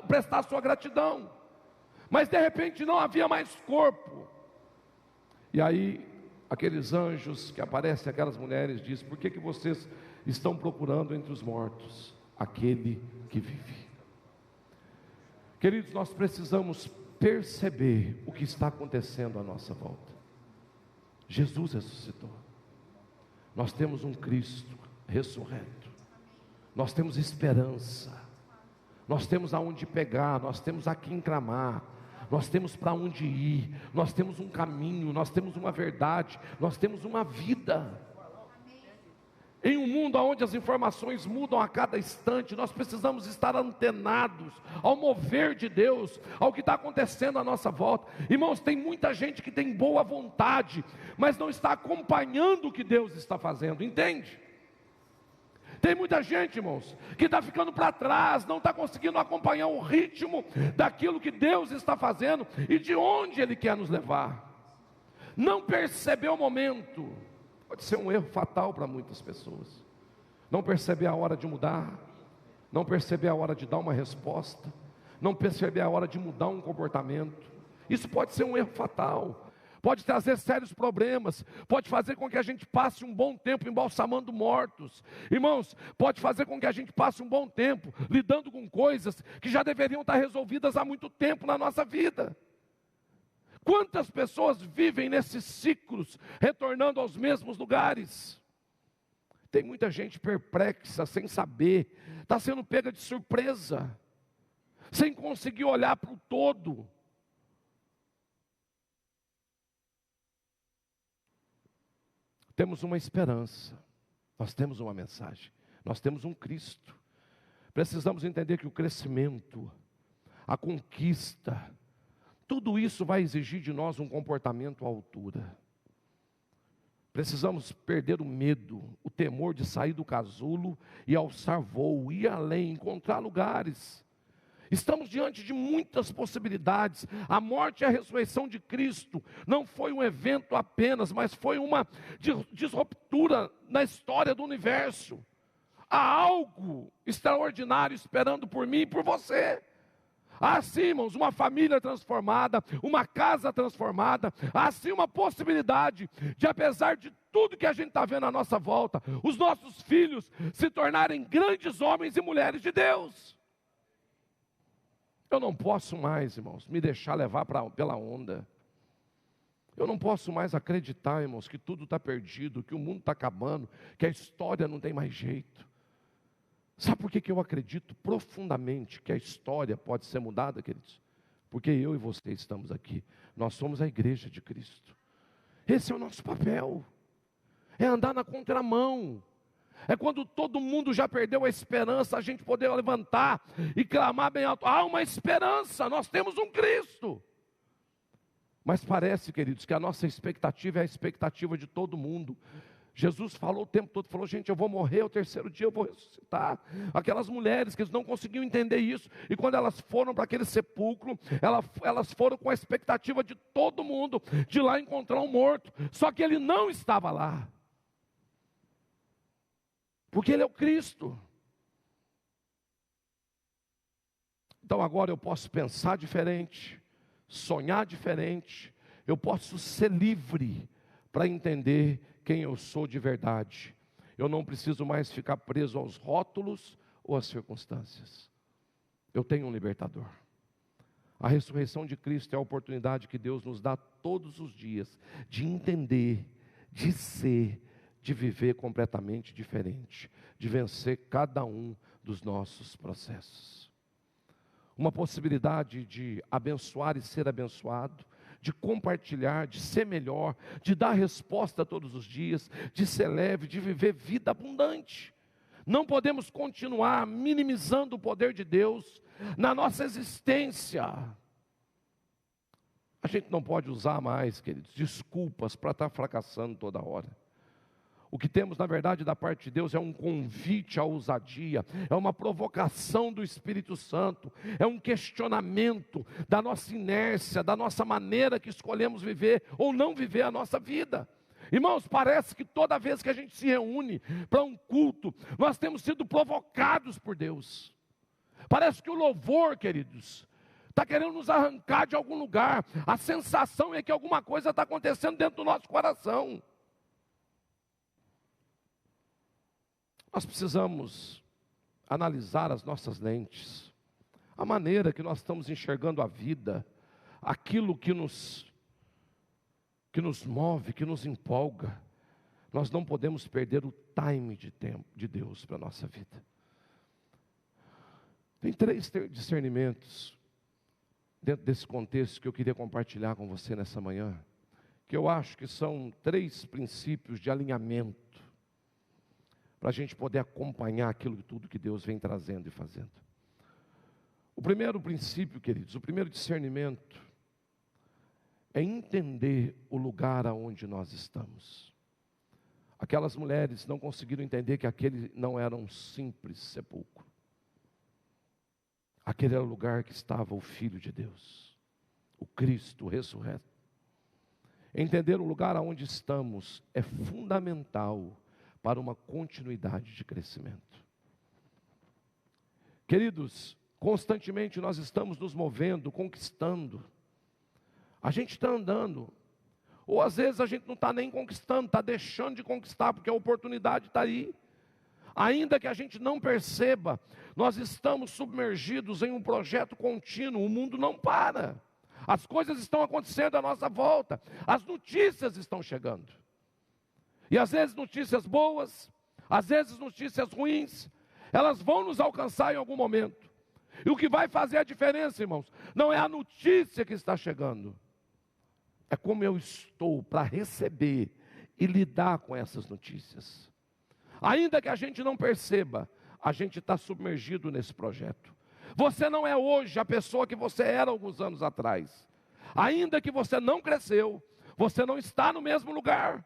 prestar a sua gratidão. Mas de repente não havia mais corpo. E aí aqueles anjos que aparecem, aquelas mulheres, dizem: por que vocês estão procurando entre os mortos aquele que vive? Queridos, nós precisamos perceber o que está acontecendo à nossa volta. Jesus ressuscitou. Nós temos um Cristo ressurreto. Nós temos esperança. Nós temos aonde pegar, nós temos a quem clamar, nós temos para onde ir, nós temos um caminho, nós temos uma verdade, nós temos uma vida. Em um mundo onde as informações mudam a cada instante, nós precisamos estar antenados ao mover de Deus, ao que está acontecendo à nossa volta. Irmãos, tem muita gente que tem boa vontade, mas não está acompanhando o que Deus está fazendo, entende? Tem muita gente, irmãos, que está ficando para trás, não está conseguindo acompanhar o ritmo daquilo que Deus está fazendo e de onde Ele quer nos levar. Não percebeu o momento. Pode ser um erro fatal para muitas pessoas. Não perceber a hora de mudar, não perceber a hora de dar uma resposta, não perceber a hora de mudar um comportamento. Isso pode ser um erro fatal, pode trazer sérios problemas, pode fazer com que a gente passe um bom tempo embalsamando mortos. Irmãos, pode fazer com que a gente passe um bom tempo lidando com coisas que já deveriam estar resolvidas há muito tempo na nossa vida. Quantas pessoas vivem nesses ciclos, retornando aos mesmos lugares? Tem muita gente perplexa, sem saber, está sendo pega de surpresa, sem conseguir olhar para o todo. Temos uma esperança, nós temos uma mensagem, nós temos um Cristo. Precisamos entender que o crescimento, a conquista, tudo isso vai exigir de nós um comportamento à altura. Precisamos perder o medo, o temor de sair do casulo e alçar voo, ir além, encontrar lugares. Estamos diante de muitas possibilidades. A morte e a ressurreição de Cristo não foi um evento apenas, mas foi uma disruptura na história do universo. Há algo extraordinário esperando por mim e por você. Há sim, irmãos, uma família transformada, uma casa transformada. Há sim uma possibilidade de, apesar de tudo que a gente está vendo à nossa volta, os nossos filhos se tornarem grandes homens e mulheres de Deus. Eu não posso mais, irmãos, me deixar levar pela onda. Eu não posso mais acreditar, irmãos, que tudo está perdido, que o mundo está acabando, que a história não tem mais jeito. Sabe por que eu acredito profundamente que a história pode ser mudada, queridos? Porque eu e você estamos aqui. Nós somos a igreja de Cristo. Esse é o nosso papel. É andar na contramão. É quando todo mundo já perdeu a esperança, a gente poder levantar e clamar bem alto. Há uma esperança, nós temos um Cristo. Mas parece, queridos, que a nossa expectativa é a expectativa de todo mundo. Jesus falou o tempo todo, falou, gente, eu vou morrer, ao terceiro dia eu vou ressuscitar. Aquelas mulheres que eles não conseguiam entender isso, e quando elas foram para aquele sepulcro, elas foram com a expectativa de todo mundo, de lá encontrar um morto, só que ele não estava lá, porque ele é o Cristo. Então agora eu posso pensar diferente, sonhar diferente, eu posso ser livre para entender quem eu sou de verdade. Eu não preciso mais ficar preso aos rótulos ou às circunstâncias. Eu tenho um libertador. A ressurreição de Cristo é a oportunidade que Deus nos dá todos os dias de entender, de ser, de viver completamente diferente, de vencer cada um dos nossos processos. Uma possibilidade de abençoar e ser abençoado, de compartilhar, de ser melhor, de dar resposta todos os dias, de ser leve, de viver vida abundante. Não podemos continuar minimizando o poder de Deus na nossa existência. A gente não pode usar mais, queridos, desculpas para estar fracassando toda hora. O que temos, na verdade, da parte de Deus é um convite à ousadia, é uma provocação do Espírito Santo, é um questionamento da nossa inércia, da nossa maneira que escolhemos viver ou não viver a nossa vida. Irmãos, parece que toda vez que a gente se reúne para um culto, nós temos sido provocados por Deus. Parece que o louvor, queridos, está querendo nos arrancar de algum lugar. A sensação é que alguma coisa está acontecendo dentro do nosso coração. Nós precisamos analisar as nossas lentes, a maneira que nós estamos enxergando a vida, aquilo que nos move, que nos empolga. Nós não podemos perder o time de tempo de Deus para a nossa vida. Tem 3 discernimentos dentro desse contexto que eu queria compartilhar com você nessa manhã, que eu acho que são 3 princípios de alinhamento, para a gente poder acompanhar aquilo tudo que Deus vem trazendo e fazendo. O primeiro princípio, queridos, o primeiro discernimento é entender o lugar aonde nós estamos. Aquelas mulheres não conseguiram entender que aquele não era um simples sepulcro. Aquele era o lugar que estava o Filho de Deus, o Cristo ressurreto. Entender o lugar aonde estamos é fundamental para uma continuidade de crescimento. Queridos, constantemente nós estamos nos movendo, conquistando. A gente está andando, ou às vezes a gente não está nem conquistando, está deixando de conquistar, porque a oportunidade está aí. Ainda que a gente não perceba, nós estamos submergidos em um projeto contínuo, o mundo não para. As coisas estão acontecendo à nossa volta, as notícias estão chegando. E às vezes notícias boas, às vezes notícias ruins, elas vão nos alcançar em algum momento. E o que vai fazer a diferença, irmãos, não é a notícia que está chegando, é como eu estou para receber e lidar com essas notícias. Ainda que a gente não perceba, a gente está submergido nesse projeto. Você não é hoje a pessoa que você era alguns anos atrás. Ainda que você não cresceu, você não está no mesmo lugar.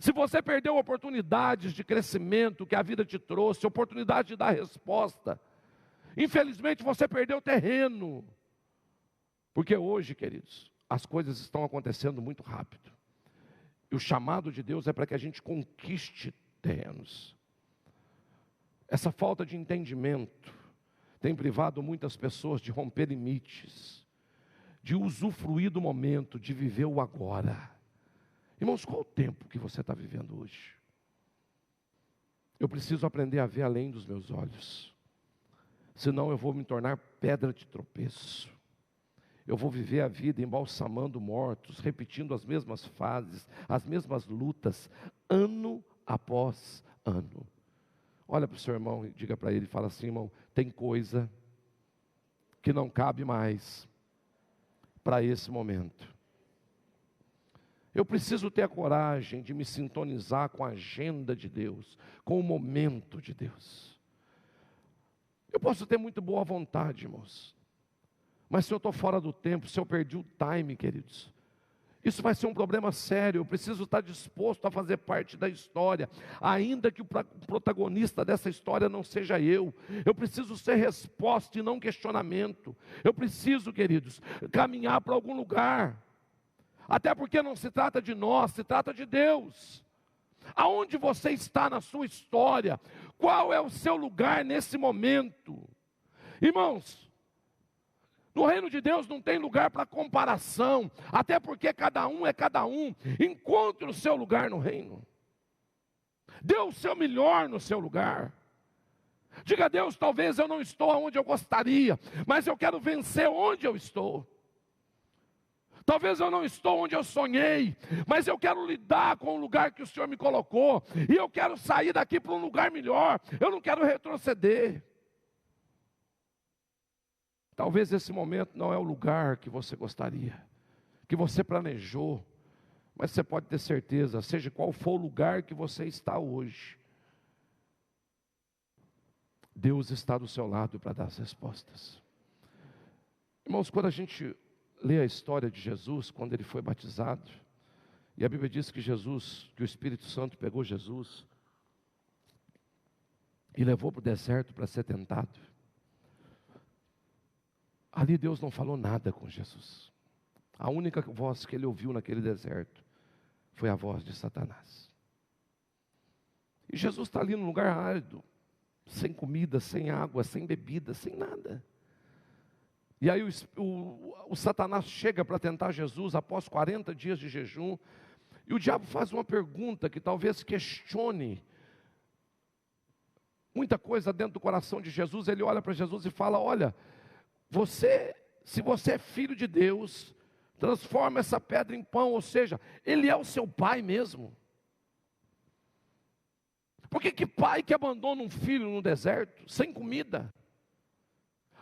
Se você perdeu oportunidades de crescimento que a vida te trouxe, oportunidade de dar resposta, infelizmente você perdeu terreno. Porque hoje, queridos, as coisas estão acontecendo muito rápido. E o chamado de Deus é para que a gente conquiste terrenos. Essa falta de entendimento tem privado muitas pessoas de romper limites, de usufruir do momento, de viver o agora. Irmãos, qual o tempo que você está vivendo hoje? Eu preciso aprender a ver além dos meus olhos, senão eu vou me tornar pedra de tropeço. Eu vou viver a vida embalsamando mortos, repetindo as mesmas fases, as mesmas lutas, ano após ano. Olha para o seu irmão e diga para ele, fala assim: irmão, tem coisa que não cabe mais para esse momento. Eu preciso ter a coragem de me sintonizar com a agenda de Deus, com o momento de Deus. Eu posso ter muito boa vontade, irmãos, mas se eu estou fora do tempo, se eu perdi o time, queridos, isso vai ser um problema sério. Eu preciso estar disposto a fazer parte da história, ainda que o protagonista dessa história não seja eu. Eu preciso ser resposta e não questionamento. Eu preciso, queridos, caminhar para algum lugar. Até porque não se trata de nós, se trata de Deus. Aonde você está na sua história? Qual é o seu lugar nesse momento? Irmãos, no reino de Deus não tem lugar para comparação, até porque cada um é cada um. Encontre o seu lugar no reino. Dê o seu melhor no seu lugar. Diga a Deus: talvez eu não estou onde eu gostaria, mas eu quero vencer onde eu estou. Talvez eu não estou onde eu sonhei, mas eu quero lidar com o lugar que o Senhor me colocou. E eu quero sair daqui para um lugar melhor. Eu não quero retroceder. Talvez esse momento não é o lugar que você gostaria, que você planejou, mas você pode ter certeza, seja qual for o lugar que você está hoje, Deus está do seu lado para dar as respostas. Irmãos, quando a gente lê a história de Jesus, quando ele foi batizado, e a Bíblia diz que que o Espírito Santo pegou Jesus e levou para o deserto para ser tentado. Ali Deus não falou nada com Jesus. A única voz que ele ouviu naquele deserto foi a voz de Satanás. E Jesus está ali num lugar árido, sem comida, sem água, sem bebida, sem nada. E aí o Satanás chega para tentar Jesus após 40 dias de jejum. E o diabo faz uma pergunta que talvez questione muita coisa dentro do coração de Jesus. Ele olha para Jesus e fala: olha, se você é filho de Deus, transforma essa pedra em pão. Ou seja, ele é o seu pai mesmo. Porque que pai que abandona um filho no deserto, sem comida?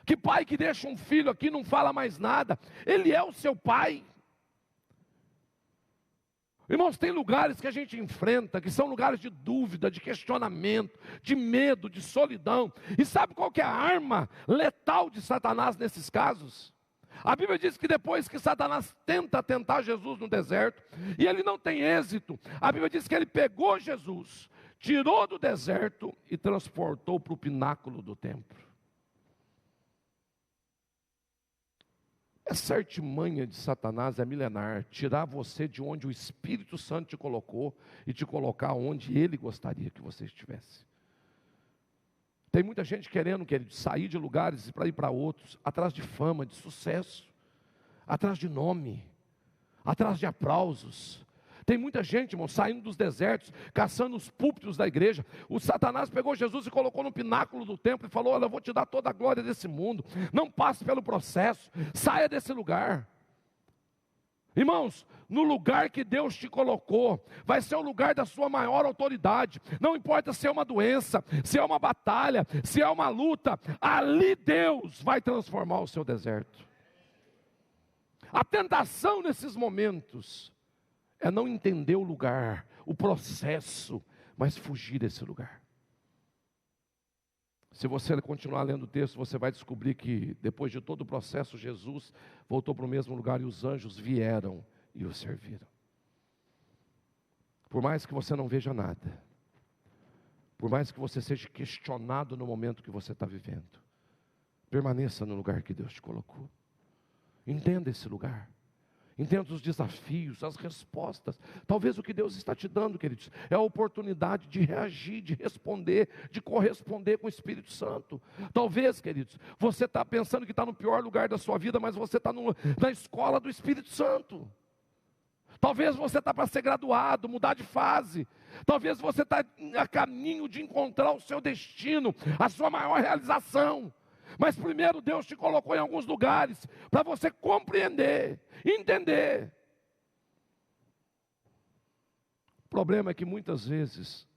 Que pai que deixa um filho aqui e não fala mais nada? Ele é o seu pai. Irmãos, tem lugares que a gente enfrenta, que são lugares de dúvida, de questionamento, de medo, de solidão. E sabe qual que é a arma letal de Satanás nesses casos? A Bíblia diz que depois que Satanás tenta tentar Jesus no deserto, e ele não tem êxito, a Bíblia diz que ele pegou Jesus, tirou do deserto e transportou para o pináculo do templo. Essa artimanha de Satanás é milenar, tirar você de onde o Espírito Santo te colocou e te colocar onde ele gostaria que você estivesse. Tem muita gente querendo sair de lugares para ir para outros, atrás de fama, de sucesso, atrás de nome, atrás de aplausos. Tem muita gente, irmão, saindo dos desertos, caçando os púlpitos da igreja. O Satanás pegou Jesus e colocou no pináculo do templo e falou: olha, eu vou te dar toda a glória desse mundo. Não passe pelo processo, saia desse lugar. Irmãos, no lugar que Deus te colocou, vai ser o lugar da sua maior autoridade. Não importa se é uma doença, se é uma batalha, se é uma luta, ali Deus vai transformar o seu deserto. A tentação nesses momentos é não entender o lugar, o processo, mas fugir desse lugar. Se você continuar lendo o texto, você vai descobrir que depois de todo o processo, Jesus voltou para o mesmo lugar e os anjos vieram e o serviram. Por mais que você não veja nada, por mais que você seja questionado no momento que você está vivendo, permaneça no lugar que Deus te colocou. Entenda esse lugar. Entenda os desafios, as respostas. Talvez o que Deus está te dando, queridos, é a oportunidade de reagir, de responder, de corresponder com o Espírito Santo. Talvez, queridos, você está pensando que está no pior lugar da sua vida, mas você está na escola do Espírito Santo. Talvez você está para ser graduado, mudar de fase. Talvez você está a caminho de encontrar o seu destino, a sua maior realização. Mas primeiro Deus te colocou em alguns lugares para você compreender, entender. O problema é que muitas vezes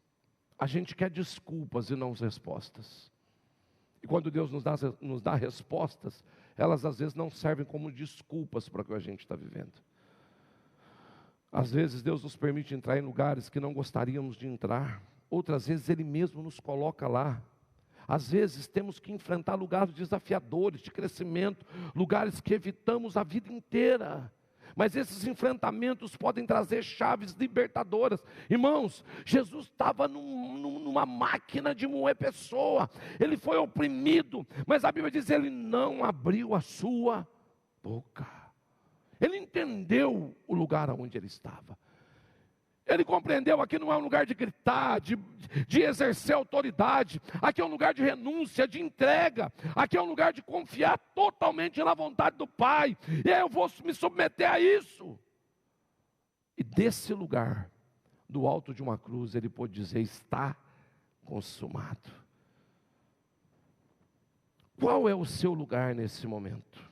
a gente quer desculpas e não respostas. E quando Deus nos dá respostas, elas às vezes não servem como desculpas para o que a gente está vivendo. Às vezes Deus nos permite entrar em lugares que não gostaríamos de entrar. Outras vezes Ele mesmo nos coloca lá. Às vezes temos que enfrentar lugares desafiadores de crescimento, lugares que evitamos a vida inteira. Mas esses enfrentamentos podem trazer chaves libertadoras. Irmãos, Jesus estava numa máquina de moer pessoa. Ele foi oprimido, mas a Bíblia diz que ele não abriu a sua boca. Ele entendeu o lugar onde ele estava. Ele compreendeu, aqui não é um lugar de gritar, de exercer autoridade. Aqui é um lugar de renúncia, de entrega. Aqui é um lugar de confiar totalmente na vontade do Pai. E aí eu vou me submeter a isso. E desse lugar, do alto de uma cruz, ele pôde dizer: está consumado. Qual é o seu lugar nesse momento?